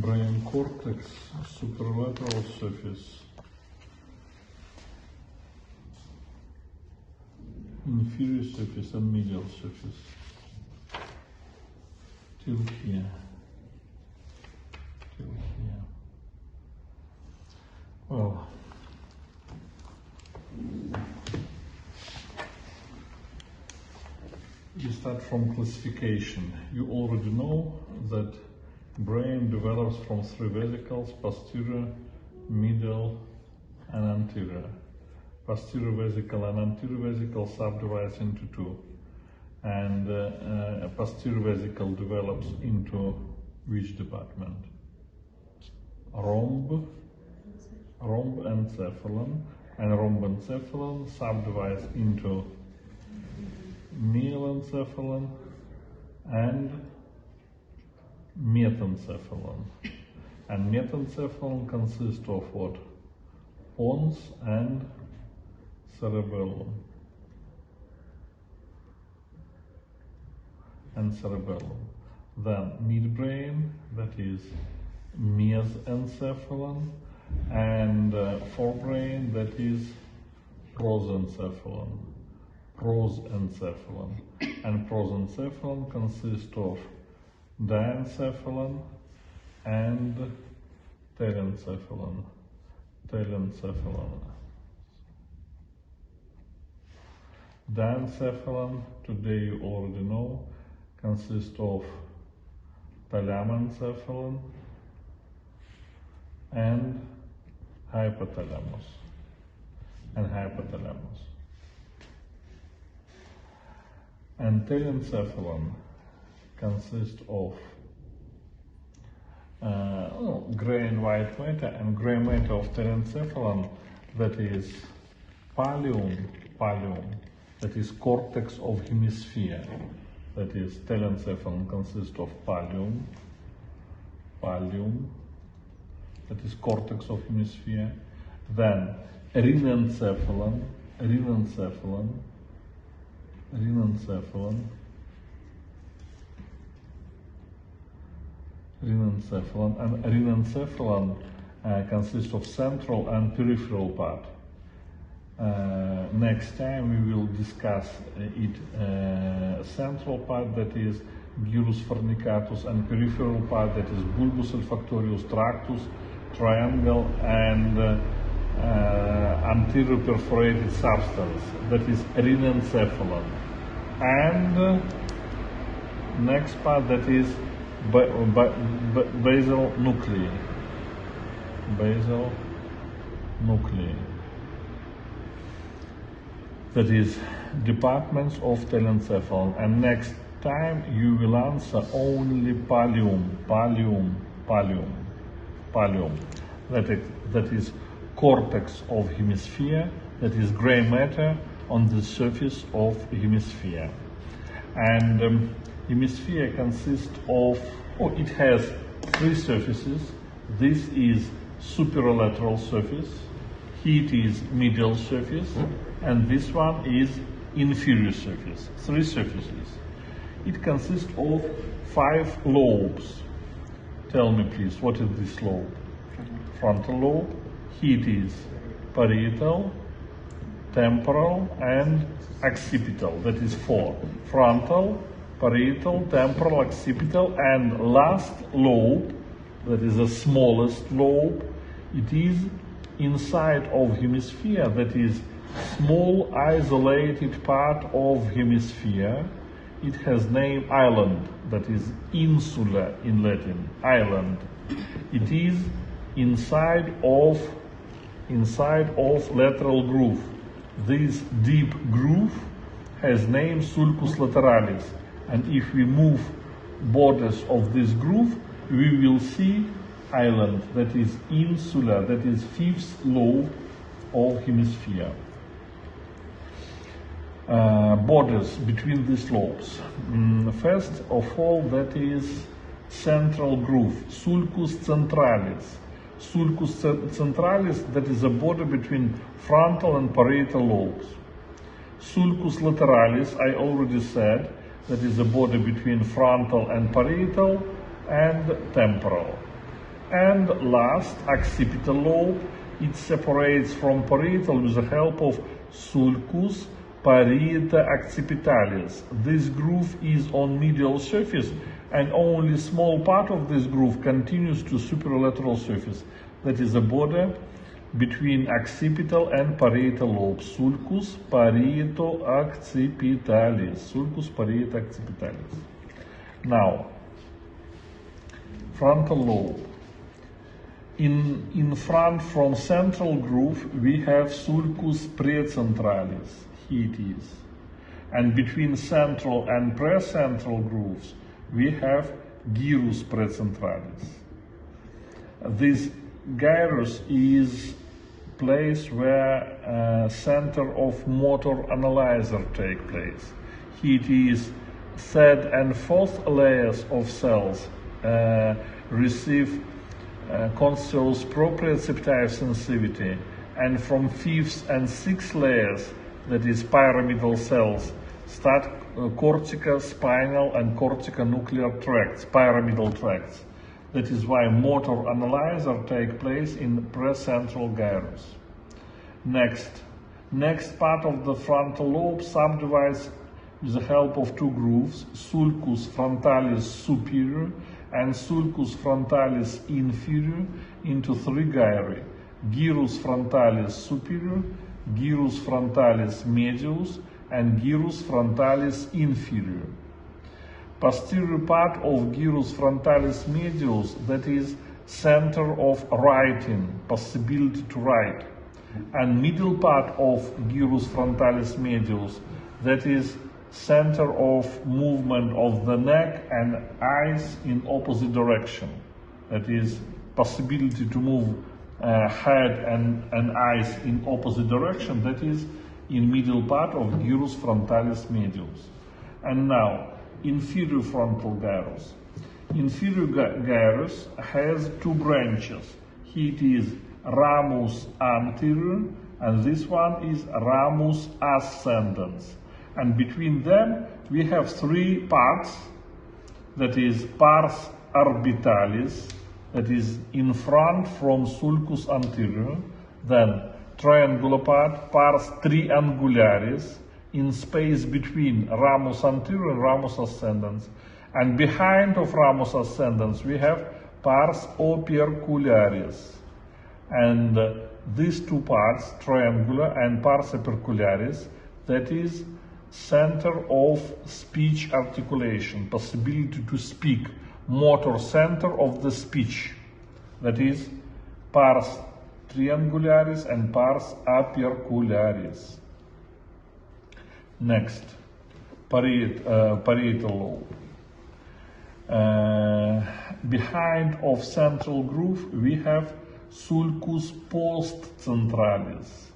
brain cortex, superlateral surface, inferior surface and medial surface, till here, till here. Well, we start from classification. You already know that brain develops from three vesicles: posterior, medial, and anterior. Posterior vesicle and anterior vesicle subdivides into two, and posterior vesicle develops into which department? Rhombencephalon, and rhombencephalon subdivides into Mielencephalon and Metencephalon. And Metencephalon consists of what? Pons and cerebellum. Then midbrain, that is mesencephalon, and forebrain, that is prosencephalon. And prosencephalon consists of diencephalon and telencephalon. Diencephalon, today you already know, consists of thalamencephalon and hypothalamus. And telencephalon consists of gray and white matter, and gray matter of telencephalon, that is pallium, that is cortex of hemisphere. That is, telencephalon consists of pallium, that is cortex of hemisphere. Then rhinencephalon, and rhinencephalon consists of central and peripheral part. Next time we will discuss central part, that is gyrus fornicatus, and peripheral part, that is bulbus olfactorius, tractus, triangle, and anterior perforated substance, that is rhinencephalon. And next part, that is basal nuclei. That is departments of telencephalon. And next time you will answer only pallium. That is cortex of hemisphere, that is gray matter on the surface of hemisphere. And hemisphere consists of, it has three surfaces. This is superolateral surface, it is medial surface, and this one is inferior surface. Three surfaces. It consists of 5 lobes. Tell me please, what is this lobe? Frontal lobe. It is parietal, temporal, and occipital. That is 4. Frontal, parietal, temporal, occipital, and last lobe, that is the smallest lobe, it is inside of hemisphere, that is small isolated part of hemisphere. It has name island, that is insula in Latin, island. It is inside of lateral groove. This deep groove has name sulcus lateralis, and if we move borders of this groove, we will see island, that is insula, that is 5th lobe of hemisphere. Borders between these lobes. First of all, that is central groove, sulcus centralis. Sulcus centralis, that is a border between frontal and parietal lobes. Sulcus lateralis, I already said, that is a border between frontal and parietal and temporal. And last, occipital lobe. It separates from parietal with the help of sulcus parieta occipitalis. This groove is on medial surface, and only small part of this groove continues to superolateral surface. That is the border between occipital and parietal lobe. Sulcus parieto occipitalis. Sulcus parieto occipitalis. Now, frontal lobe. In front from central groove we have sulcus praecentralis. Here it is. And between central and precentral grooves we have gyrus praecentralis. This gyrus is place where center of motor analyzer take place. Here it is. Third and fourth layers of cells receive conscious proprioceptive sensitivity, and from fifth and sixth layers, that is pyramidal cells, start corticospinal and corticonuclear tracts, pyramidal tracts. That is why motor analyzer take place in precentral gyrus. Next part of the frontal lobe subdivides with the help of two grooves, sulcus frontalis superior and sulcus frontalis inferior, into three gyri: gyrus frontalis superior, gyrus frontalis medius, and gyrus frontalis inferior. Posterior part of gyrus frontalis medius, that is center of writing, possibility to write, and middle part of gyrus frontalis medius, that is center of movement of the neck and eyes in opposite direction. That is possibility to move head and eyes in opposite direction. That is in middle part of gyrus frontalis medius. And now, inferior frontal gyrus. Inferior gyrus has two branches. Here it is ramus anterior, and this one is ramus ascendens. And between them we have three parts, that is pars orbitalis, that is in front from sulcus anterior, then triangular part, pars triangularis, in space between ramus anterior and ramus ascendens, and behind of ramus ascendens we have pars opercularis. And these two parts, triangular and pars opercularis, that is center of speech articulation, possibility to speak, motor center of the speech, that is pars triangularis and pars opercularis. Next, parietal lobe. Behind of central groove we have sulcus postcentralis,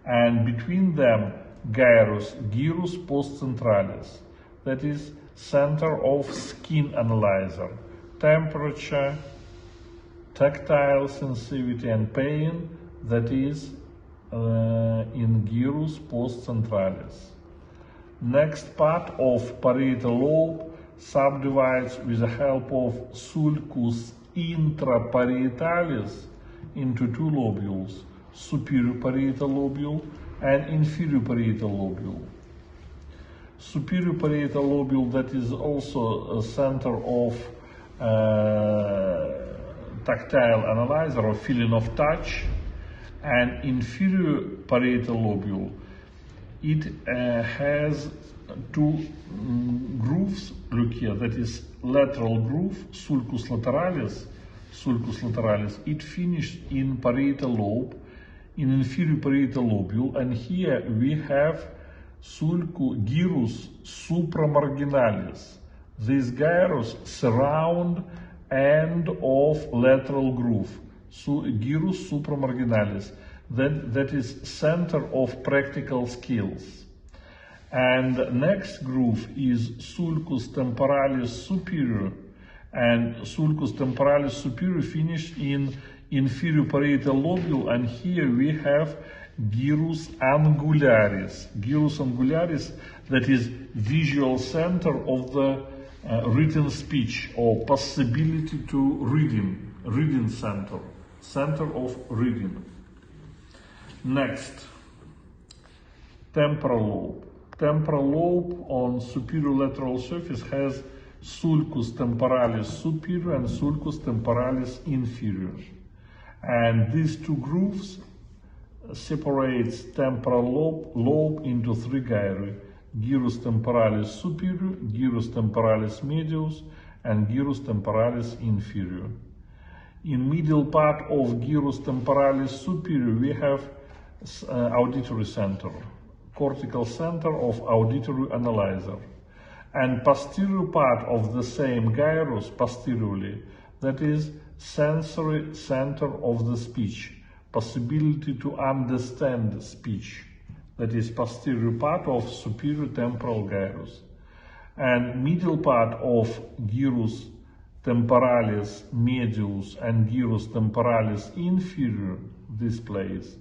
and between them gyrus postcentralis, that is center of skin analyzer, temperature, tactile sensitivity and pain, that is in gyrus postcentralis. Next part of parietal lobe subdivides with the help of sulcus intraparietalis into two lobules, superior parietal lobule and inferior parietal lobule. Superior parietal lobule, that is also a center of tactile analyzer or feeling of touch, and inferior parietal lobule, it has two grooves, look here, that is lateral groove, sulcus lateralis, it finished in parietal lobe, in inferior parietal lobule, and here we have gyrus supramarginalis. This gyrus surround end of lateral groove, gyrus supramarginalis, that is center of practical skills. And next groove is sulcus temporalis superior, and sulcus temporalis superior finished in inferior parietal lobule, and here we have gyrus angularis. Gyrus angularis, that is visual center of the written speech or possibility to reading, reading center, center of reading. Next, temporal lobe. Temporal lobe on superior lateral surface has sulcus temporalis superior and sulcus temporalis inferior. And these two grooves separates temporal lobe into three gyri: gyrus temporalis superior, gyrus temporalis medius, and gyrus temporalis inferior. In medial part of gyrus temporalis superior we have auditory center, cortical center of auditory analyzer, and posterior part of the same gyrus posteriorly, that is sensory center of the speech, possibility to understand speech, that is posterior part of superior temporal gyrus, and medial part of gyrus temporalis medius and gyrus temporalis inferior, this place,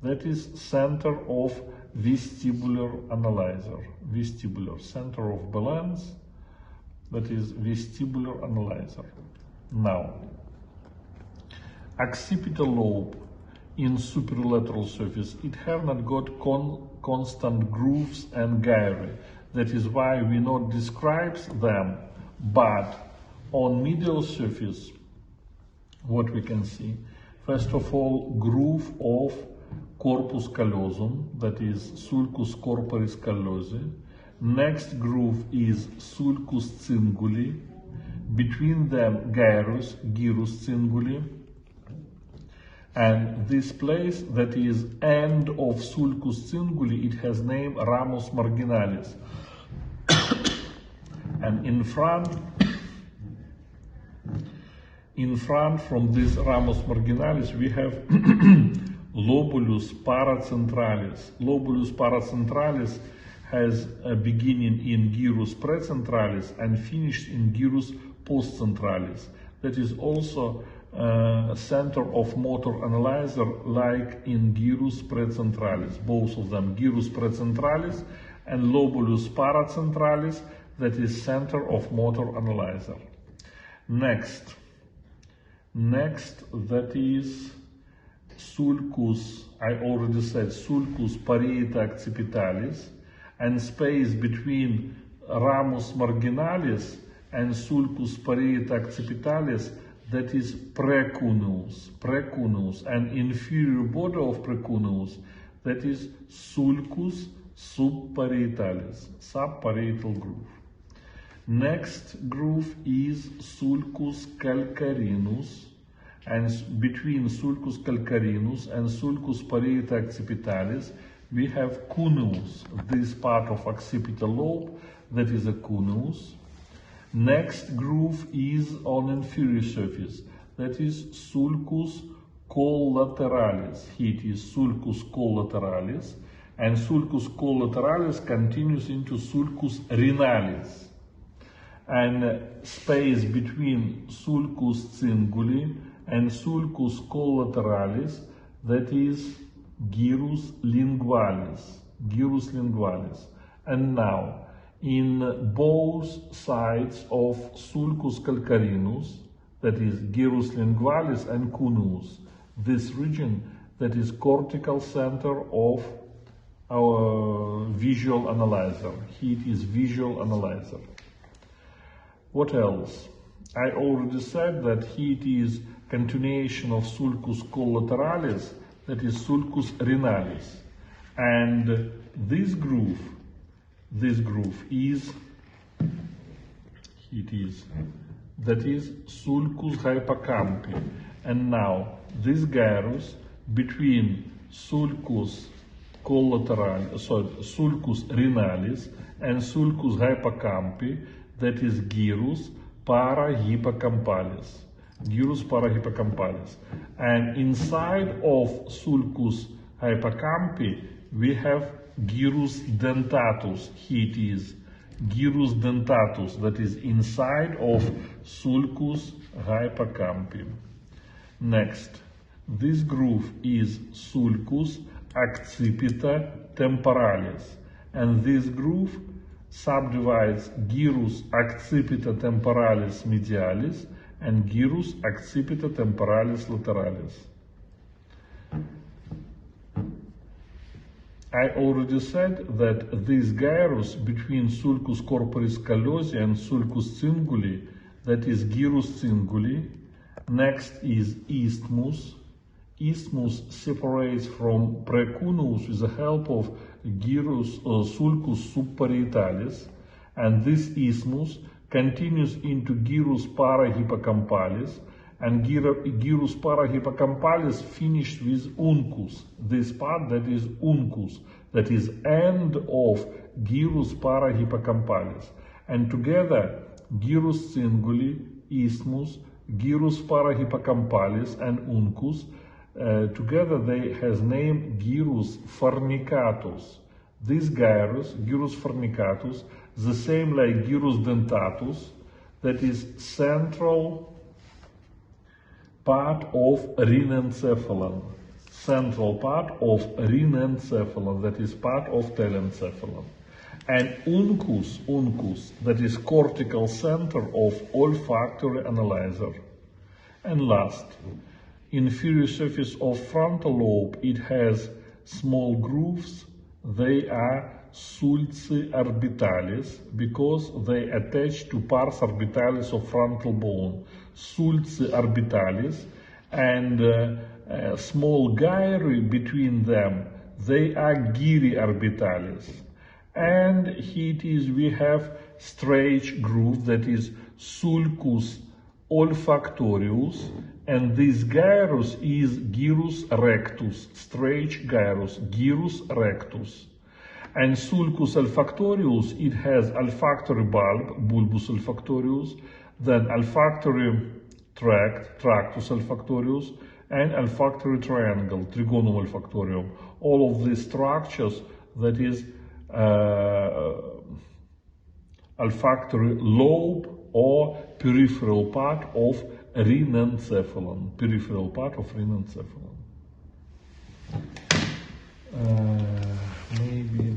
that is center of vestibular analyzer, vestibular center of balance, that is vestibular analyzer. Now, occipital lobe in superlateral surface, it have not got constant grooves and gyri. That is why we not describe them, but on medial surface, what we can see, first of all, groove of corpus callosum, that is sulcus corporis callosi. Next groove is sulcus cinguli, between them gyrus cinguli, and this place, that is end of sulcus cinguli, it has name ramus marginalis. And in front from this ramus marginalis we have lobulus paracentralis. Lobulus paracentralis has a beginning in gyrus precentralis and finished in gyrus postcentralis. That is also center of motor analyzer, like in gyrus precentralis, both of them, gyrus precentralis and lobulus paracentralis, that is center of motor analyzer. Next, that is sulcus, I already said, sulcus Parietal occipitalis, and space between ramus marginalis and sulcus Parietal occipitalis, that is precuneus, and inferior border of precuneus, that is sulcus subparietalis, subparietal groove. Next groove is sulcus calcarinus, and between sulcus calcarinus and sulcus Parietal occipitalis we have cuneus, this part of occipital lobe, that is a cuneus. Next groove is on inferior surface, that is sulcus collateralis. Here it is sulcus collateralis, and sulcus collateralis continues into sulcus renalis. And space between sulcus cinguli and sulcus collateralis, that is gyrus lingualis, And now, in both sides of sulcus calcarinus, that is gyrus lingualis and cuneus, this region, that is cortical center of our visual analyzer. Here it is visual analyzer. What else? I already said that here it is continuation of sulcus collateralis, that is sulcus renalis, and this groove is, that is sulcus hypocampi, and now this gyrus between sulcus sulcus renalis and sulcus hypocampi, that is gyrus parahippocampalis. And inside of sulcus hypocampi we have gyrus dentatus. Here it is gyrus dentatus, that is inside of sulcus hypocampi. Next, this groove is sulcus accipita temporalis, and this groove subdivides gyrus accipita temporalis medialis and gyrus accipiter temporalis lateralis. I already said that this gyrus between sulcus corporis callosi and sulcus cinguli, that is gyrus cinguli. Next is isthmus. Isthmus separates from precuneus with the help of gyrus sulcus subparietalis, and this isthmus continues into gyrus parahippocampalis, and gyrus parahippocampalis finished with uncus. This part that is uncus, that is end of gyrus parahippocampalis, and together gyrus cinguli, isthmus, gyrus parahippocampalis, and uncus. Together they has name gyrus fornicatus. This gyrus fornicatus, the same like gyrus dentatus, that is central part of Rhinencephalon. Central part of Rhinencephalon, that is part of Telencephalon. And uncus, that is cortical center of olfactory analyzer. And last, inferior surface of frontal lobe, it has small grooves. They are sulci orbitalis because they attach to pars orbitalis of frontal bone. Sulci orbitalis, and small gyri between them, they are gyri orbitalis. And we have straight groove, that is sulcus olfactorius, and this gyrus is gyrus rectus, straight gyrus rectus. And sulcus olfactorius, it has olfactory bulb, bulbus olfactorius, then olfactory tract, tractus olfactorius, and olfactory triangle, trigonum olfactorium. All of these structures, that is olfactory lobe or peripheral part of Rhinencephalon, peripheral part of Rhinencephalon. Maybe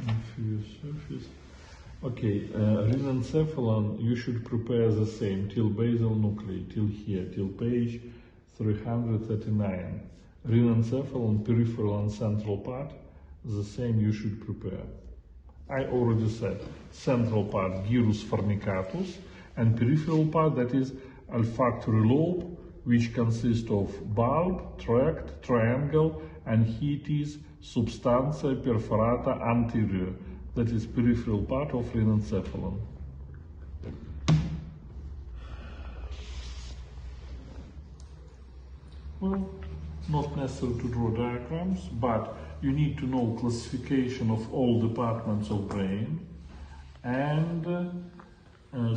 inferior surface. Okay, Rhinencephalon, you should prepare the same till basal nuclei, till here, till page 339. Rhinencephalon, peripheral and central part, the same you should prepare. I already said central part gyrus fornicatus, and peripheral part, that is olfactory lobe, which consists of bulb, tract, triangle, and it is substantia perforata anterior, that is peripheral part of Rhinencephalon. Well, not necessary to draw diagrams, but you need to know classification of all departments of brain, and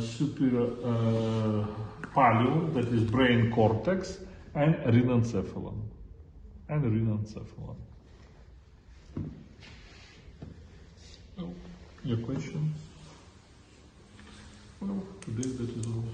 superior pallium, that is brain cortex, and Rhinencephalon. Well, your questions? Well, today that is all.